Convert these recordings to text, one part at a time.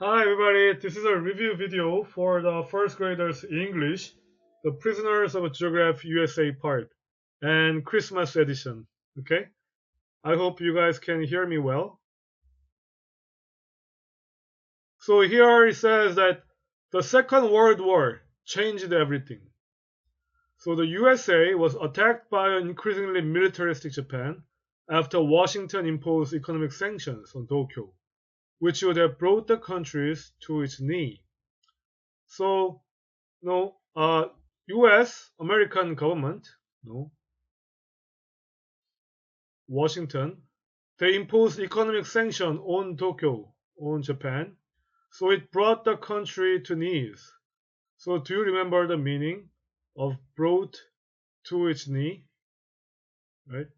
Hi everybody, this is a review video for the first graders English, the Prisoners of Geography USA part, and Christmas edition. Okay, I hope you guys can hear me well. So here it says that the Second World War changed everything. So the USA was attacked by an increasingly militaristic Japan after Washington imposed economic sanctions on Tokyo, which would have brought the countries to its knee. So no, U.S. American government, no, Washington, they imposed economic sanction on Tokyo, on Japan, so it brought the country to knees. So do you remember the meaning of brought to its knee, right?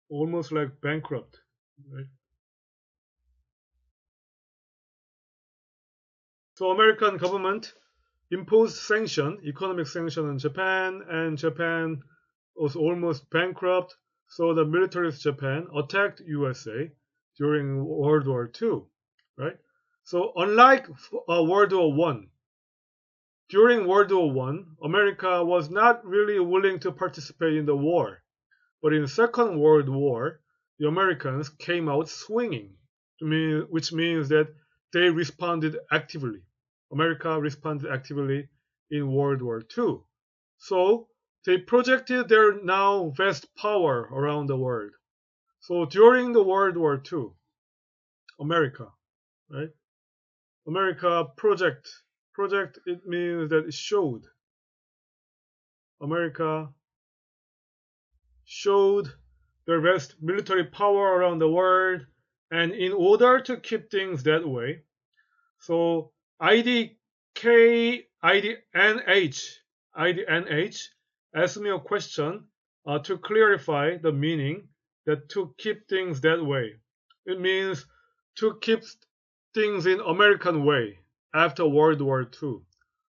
Almost like bankrupt, right? So American government imposed sanction, economic sanction on Japan, and Japan was almost bankrupt. So the militarist Japan attacked USA during World War II, right? So unlike World War One, during World War One, America was not really willing to participate in the war. But in Second World War, the Americans came out swinging, which means that they responded actively. America responded actively in World War II. So they projected their now vast power around the world. So during the World War II, America, right? America project it means that it showed. America showed their vast military power around the world, and in order to keep things that way, so IDNH asked me a question to clarify the meaning that to keep things that way. It means to keep things in American way after World War II.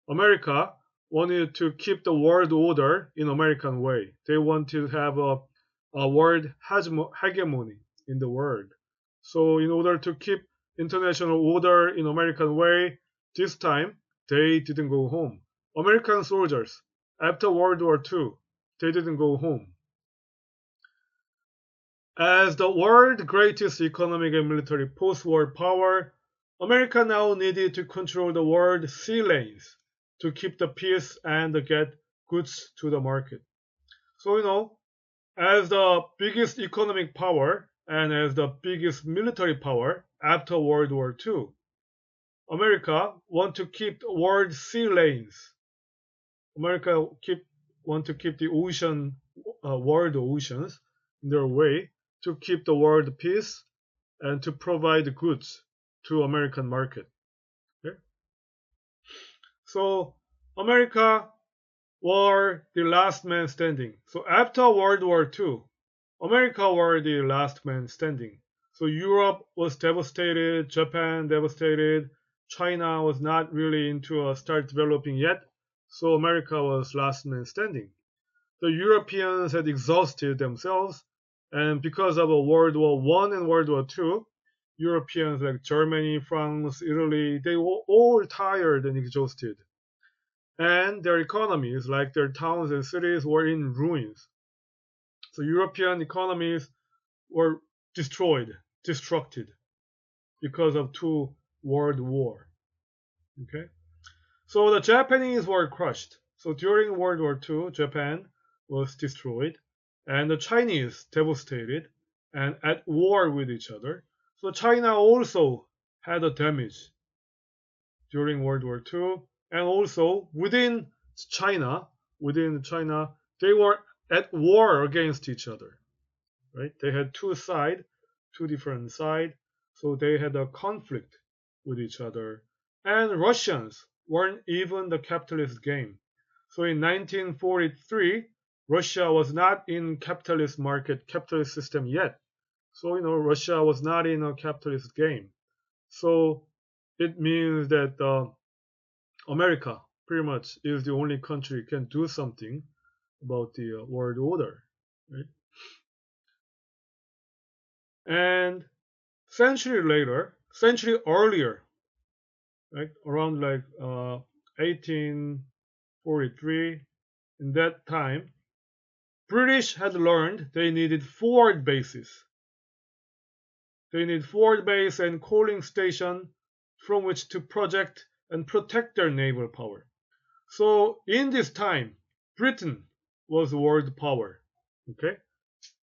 America wanted to keep the world order in American way. They want to have a world hegemony in the world. So in order to keep international order in American way, this time they didn't go home. American soldiers after World War II, they didn't go home. As the world's greatest economic and military post-war power, America now needed to control the world sea lanes to keep the peace and get goods to the market. So, as the biggest economic power and as the biggest military power after World War II, America want to keep the world sea lanes. America want to keep the world oceans in their way to keep the world peace and to provide goods to American market. Okay? So America were the last man standing. So after World War II, America were the last man standing. So Europe was devastated, Japan devastated, China was not really into start developing yet. So America was last man standing. The Europeans had exhausted themselves, and because of World War One and World War Two, Europeans like Germany, France, Italy, they were all tired and exhausted, and their economies, like their towns and cities, were in ruins. So European economies were destructed because of two world war. Okay, so the Japanese were crushed. So during World War II, Japan was destroyed, and the Chinese devastated and at war with each other. So China also had a damage during World War II, and also within China, they were at war against each other. Right? They had two different sides, so they had a conflict with each other. And Russians weren't even the capitalist game. So in 1943, Russia was not in capitalist system yet. So Russia was not in a capitalist game. So it means that America pretty much is the only country can do something about the world order, right? And century earlier, right? Around like 1843. In that time, British had learned they needed forward bases. They need forward base and coaling station from which to project and protect their naval power. So in this time, Britain was world power. Okay,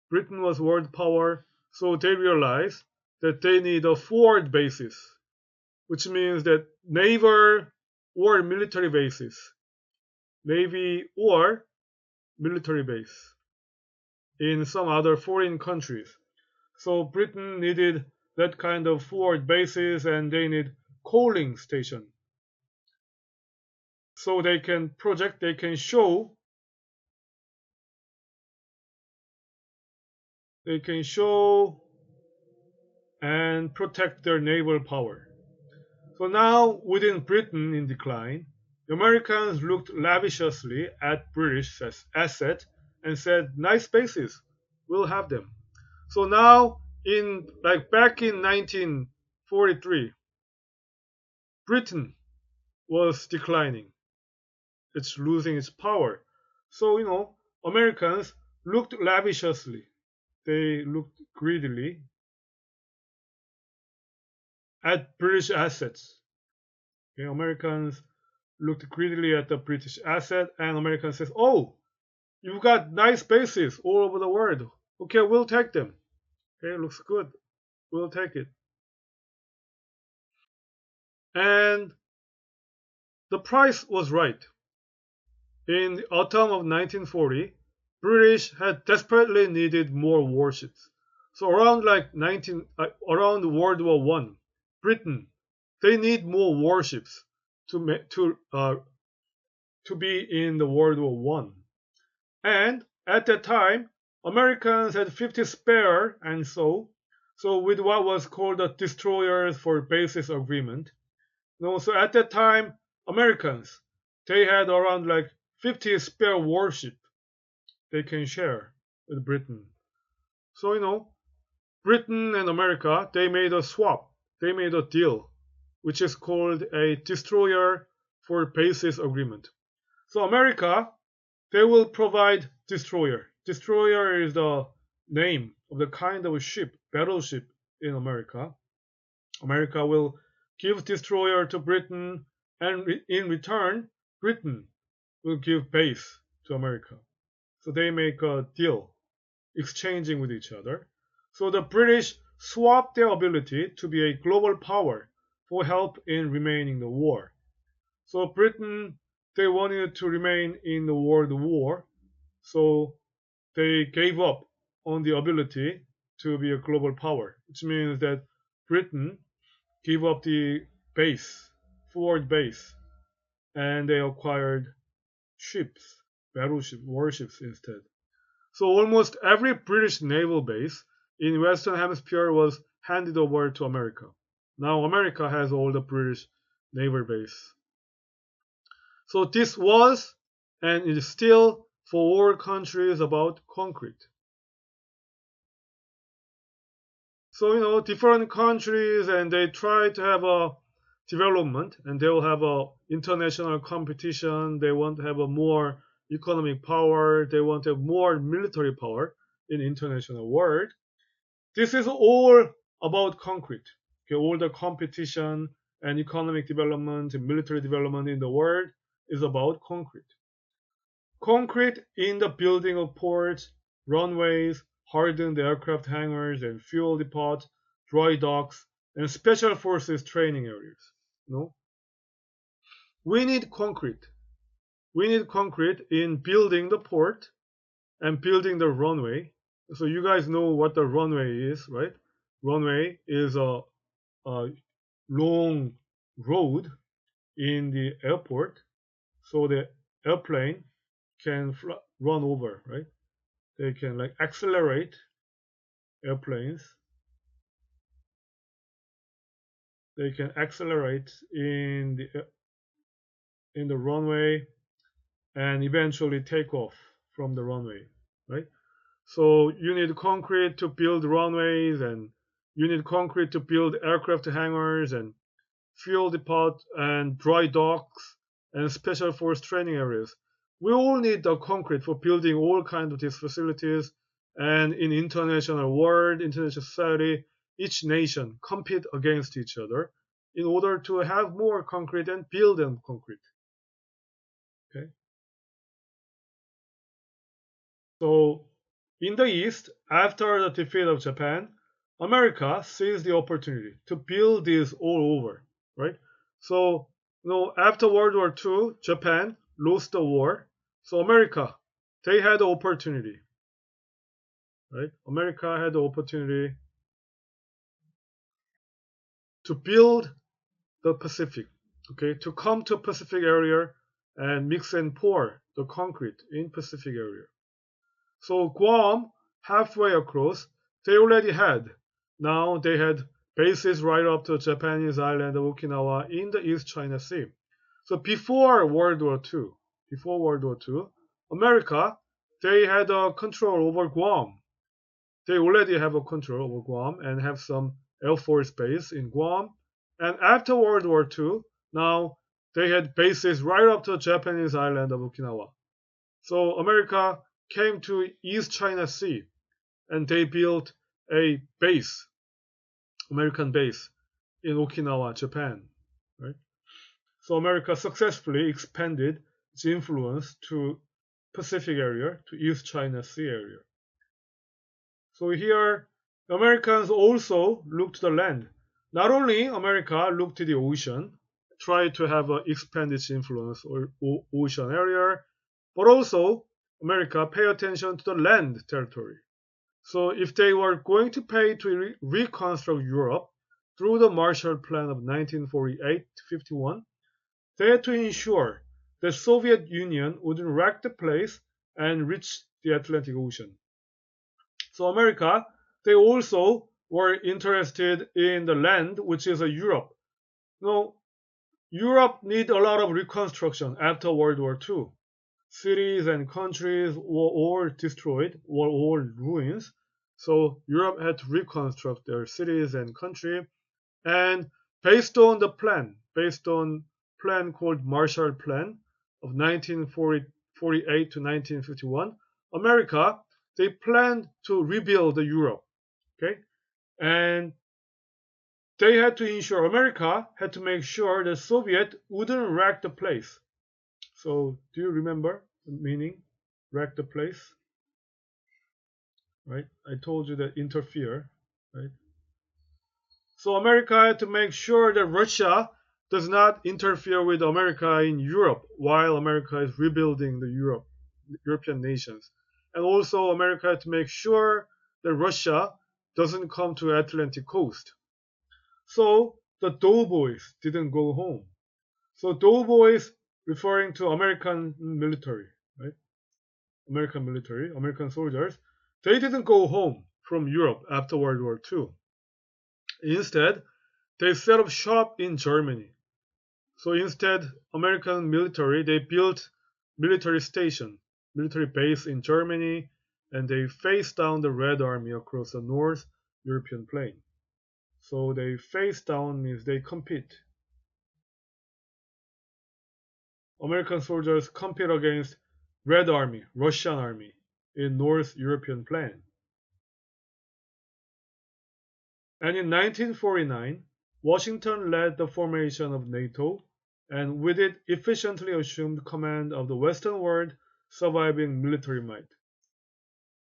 Britain was world power, so they realized that they need a forward basis, which means that naval or military bases, navy or military base in some other foreign countries. So Britain needed that kind of forward bases, and they need coaling station, so they can project, they can show and protect their naval power. So now, within Britain in decline, the Americans looked lavishly at British assets and said, "Nice bases, we'll have them." So now, in like back in 1943, Britain was declining; it's losing its power. So Americans looked lavishly, they looked greedily at British assets. Okay, Americans looked greedily at the British asset, and Americans says, "Oh, you've got nice bases all over the world. Okay, we'll take them. Okay, looks good. We'll take it." And the price was right. In the autumn of 1940, British had desperately needed more warships. So around like around World War One, Britain, they need more warships to be in the World War One. And at that time, Americans had 50 spare, and so with what was called the destroyers for bases agreement. So at that time, Americans, they had around like 50 spare warship they can share with Britain. So Britain and America, they made a swap, they made a deal, which is called a destroyer for bases agreement. So America, they will provide destroyer. Destroyer is the name of the kind of ship, battleship in America. America will give destroyer to Britain, and in return, Britain will give base to America. So they make a deal, exchanging with each other. So the British swapped their ability to be a global power for help in remaining the war. So Britain, they wanted to remain in the World War, so they gave up on the ability to be a global power, which means that Britain gave up the base, forward base, and they acquired ships, battleship, warships instead. So almost every British naval base in Western Hemisphere was handed over to America. Now America has all the British naval base. So this was and is still for all countries about concrete. So different countries, and they try to have a development, and they will have a international competition. They want to have a more economic power. They want to have more military power in international world. This is all about concrete. Okay, all the competition and economic development and military development in the world is about concrete. Concrete in the building of ports, runways, hardened aircraft hangars and fuel depots, dry docks, and special forces training areas. We need concrete. We need concrete in building the port and building the runway. So you guys know what the runway is, right? Runway is a long road in the airport, so the airplane can run over, right? They can like accelerate airplanes. They can accelerate in the runway and eventually take off from the runway, right? So you need concrete to build runways, and you need concrete to build aircraft hangars and fuel depot, and dry docks, and special force training areas. We all need the concrete for building all kinds of these facilities. And in international world, international society, each nation compete against each other in order to have more concrete and build them concrete. Okay. So in the East, after the defeat of Japan, America seized the opportunity to build this all over, right? So, after World War II, Japan lost the war. So America, they had the opportunity, right? America had the opportunity to build the Pacific, okay, to come to Pacific area and mix and pour the concrete in Pacific area. So Guam, halfway across, they already had. Now they had bases right up to Japanese island of Okinawa in the East China Sea. So before World War II, America, they had a control over Guam. They already have a control over Guam and have some Air Force base in Guam. And after World War II, now they had bases right up to Japanese island of Okinawa. So America came to East China Sea and they built a base, American base in Okinawa, Japan. Right? So America successfully expanded its influence to Pacific area, to East China Sea area. So here, Americans also looked to the land. Not only America looked to the ocean, tried to have expand its influence or ocean area, but also America pay attention to the land territory. So if they were going to pay to reconstruct Europe through the Marshall Plan of 1948-51, they had to ensure the Soviet Union wouldn't wreck the place and reach the Atlantic Ocean. So America, they also were interested in the land, which is Europe. Europe need a lot of reconstruction after World War II. Cities and countries were all destroyed, were all ruins. So Europe had to reconstruct their cities and country. And based on plan called Marshall Plan of 1948 to 1951, America, they planned to rebuild Europe. Okay? And they had to ensure, America had to make sure the Soviet wouldn't wreck the place. So do you remember the meaning? Wreck the place? Right? I told you that interfere, right? So America had to make sure that Russia does not interfere with America in Europe while America is rebuilding the European nations. And also America had to make sure that Russia doesn't come to Atlantic coast. So the doughboys didn't go home. So doughboys referring to American military, right? American military, American soldiers, they didn't go home from Europe after World War II. Instead, they set up shop in Germany. So instead, American military, they built military station, military base in Germany, and they faced down the Red Army across the North European plain. So they face down means they compete. American soldiers compete against Red Army, Russian army in North European plain. And in 1949, Washington led the formation of NATO and with it efficiently assumed command of the Western world surviving military might.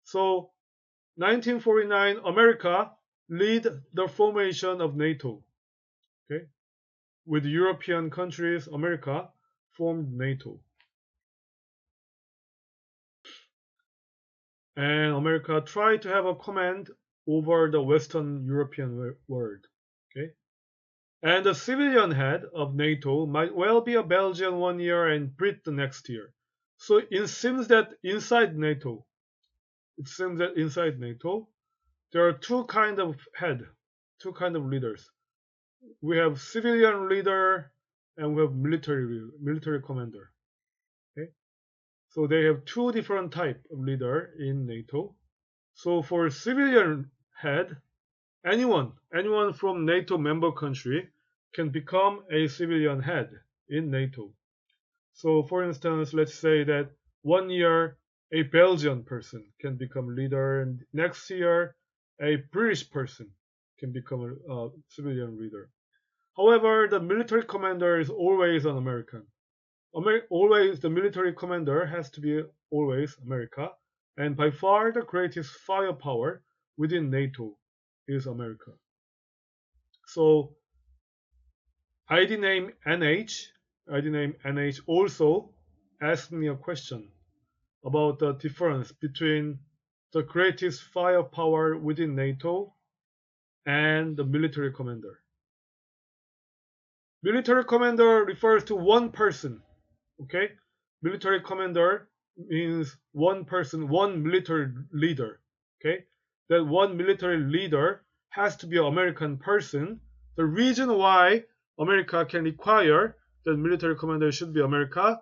So 1949, America led the formation of NATO. Okay? With European countries, America formed NATO. And America tried to have a command over the Western European world. Okay? And the civilian head of NATO might well be a Belgian one year and Brit the next year. So it seems that inside NATO, there are two kind of leaders. We have civilian leader and we have military commander. Okay? So they have two different type of leader in NATO. So for civilian head, anyone from NATO member country can become a civilian head in NATO. So for instance, let's say that 1 year a Belgian person can become leader, and next year a British person can become a civilian leader. However, the military commander is always an American. Always the military commander has to be always America, and by far the greatest firepower within NATO is America. So ID name NH also asked me a question about the difference between the greatest firepower within NATO and the military commander. Military commander refers to one person, okay? Military commander means one person, one military leader, okay? That one military leader has to be an American person. The reason why America can require that military commander should be America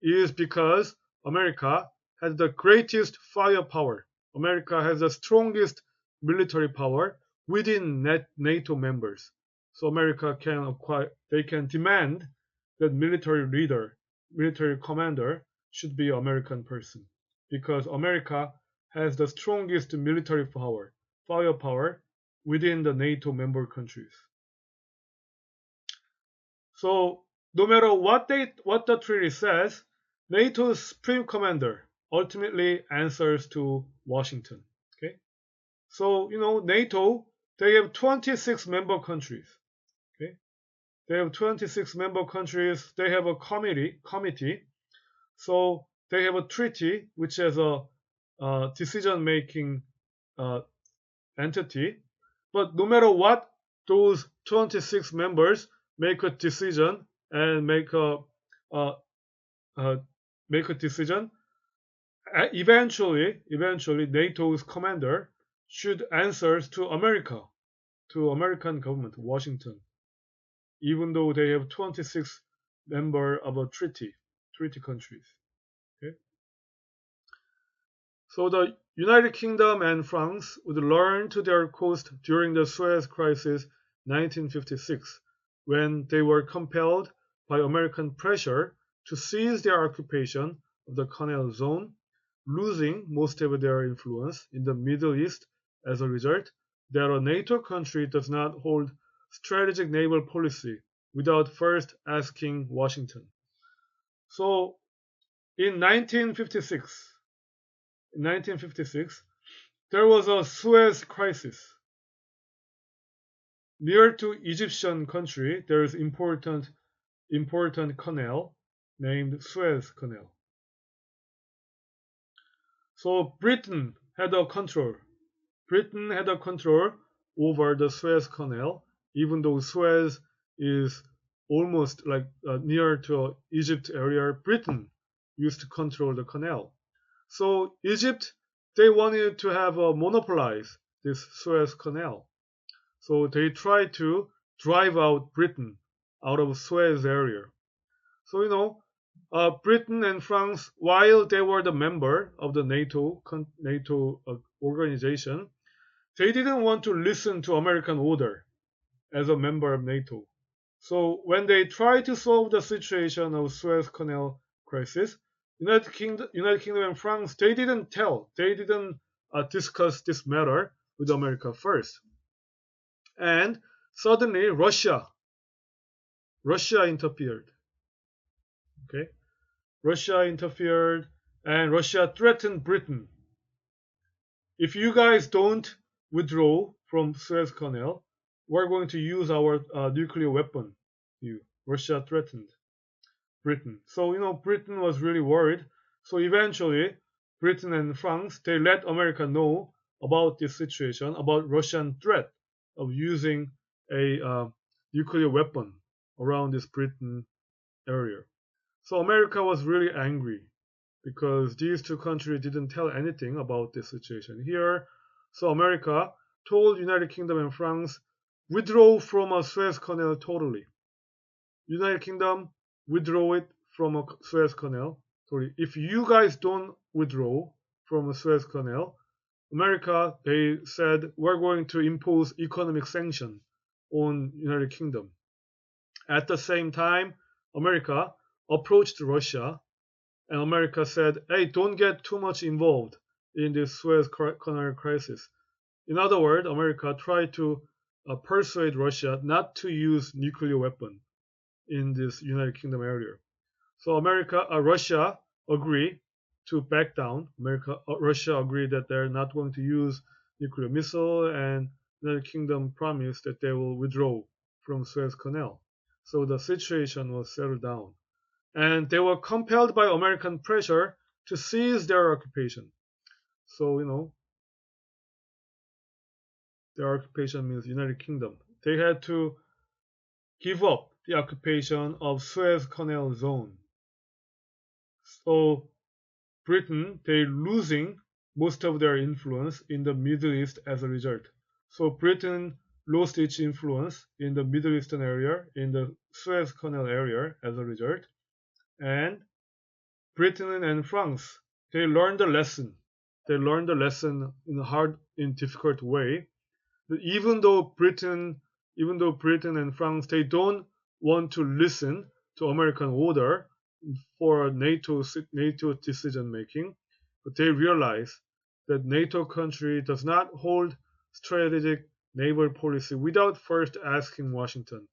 is because America has the greatest firepower. America has the strongest military power within NATO members. So America can demand that military leader, military commander should be an American person because America has the strongest military firepower within the NATO member countries. So no matter what the treaty says, NATO's supreme commander ultimately answers to Washington. Okay, so NATO, they have 26 member countries. Okay, they have 26 member countries. They have a committee. So they have a treaty which has a decision-making entity. But no matter what those 26 members make a decision and make a decision, eventually NATO's commander should answer to American government, Washington, even though they have 26 member of a treaty countries. Okay? So the United Kingdom and France would learn to their cost during the Suez Crisis 1956, when they were compelled by American pressure to cease their occupation of the Canal Zone, losing most of their influence in the Middle East as a result, that a NATO country does not hold strategic naval policy without first asking Washington. So in 1956, there was a Suez crisis. Near to Egyptian country, there is important canal named Suez Canal. So Britain had a control over the Suez Canal, even though Suez is almost like near to Egypt area. Britain used to control the canal. So Egypt, they wanted to have monopolize this Suez Canal. So they tried to drive out Britain out of Suez area. So Britain and France, while they were the member of the NATO organization, they didn't want to listen to American order as a member of NATO. So when they tried to solve the situation of Suez Canal crisis, United Kingdom and France, they didn't discuss this matter with America first. And suddenly Russia interfered. Okay, Russia interfered, and Russia threatened Britain. If you guys don't withdraw from Suez Canal, we're going to use our nuclear weapon. Russia threatened Britain. So Britain was really worried. So eventually, Britain and France, they let America know about this situation, about Russian threat of using a nuclear weapon around this Britain area. So America was really angry because these two countries didn't tell anything about this situation here. So America told United Kingdom and France, withdraw from a Suez Canal totally. United Kingdom, withdraw it from a Suez Canal. Sorry, if you guys don't withdraw from a Suez Canal, America, they said, we're going to impose economic sanction on United Kingdom. At the same time, America approached Russia, and America said, hey, don't get too much involved in this Suez Canal crisis. In other words, America tried to persuade Russia not to use nuclear weapon in this United Kingdom area. So Russia agreed to back down. Russia agreed that they're not going to use nuclear missile, and United Kingdom promised that they will withdraw from Suez Canal. So the situation was settled down, and they were compelled by American pressure to cease their occupation. So their occupation means United Kingdom. They had to give up the occupation of Suez Canal zone. So Britain, they losing most of their influence in the Middle East as a result. So Britain lost its influence in the Middle Eastern area, in the Suez Canal area as a result. And Britain and France, they learned a lesson. They learned a lesson in difficult way. Even though Britain and France, they don't want to listen to American order for NATO decision making, but they realize that NATO country does not hold strategic naval policy without first asking Washington.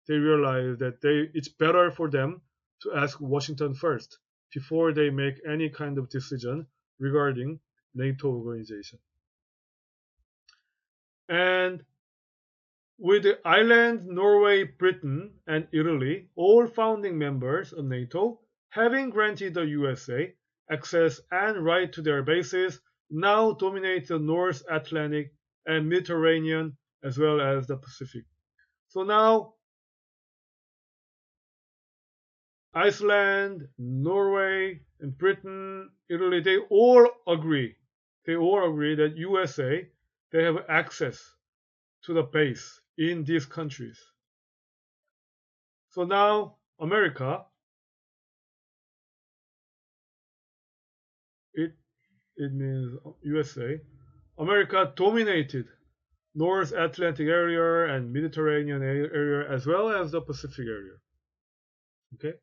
They realize that it's better for them to ask Washington first before they make any kind of decision regarding NATO organization. And with Ireland, Norway, Britain, and Italy, all founding members of NATO, having granted the USA access and right to their bases, now dominate the North Atlantic and Mediterranean as well as the Pacific. So now Iceland, Norway, and Britain, Italy, they all agree that USA, they have access to the base in these countries. So now America, it means USA, America dominated North Atlantic area and Mediterranean area as well as the Pacific area. Okay?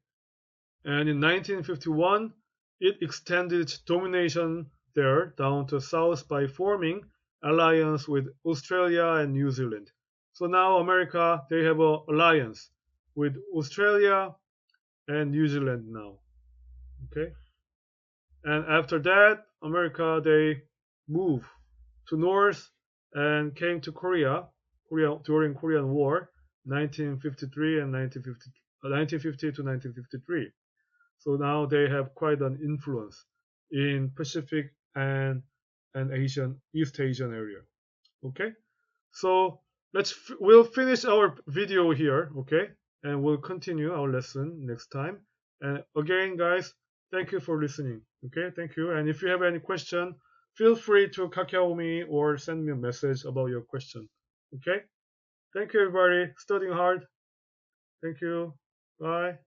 And in 1951, it extended its domination there down to south by forming alliance with Australia and New Zealand. So now America, they have an alliance with Australia and New Zealand now. Okay? And after that, America, they moved to north and came to Korea during Korean War, 1953 and 1950 to 1953. So now they have quite an influence in Pacific and East Asian area. Okay, so we'll finish our video here. Okay, and we'll continue our lesson next time. And again, guys, thank you for listening. Okay, thank you. And if you have any question, feel free to kakao me or send me a message about your question. Okay, thank you, everybody. Studying hard. Thank you. Bye.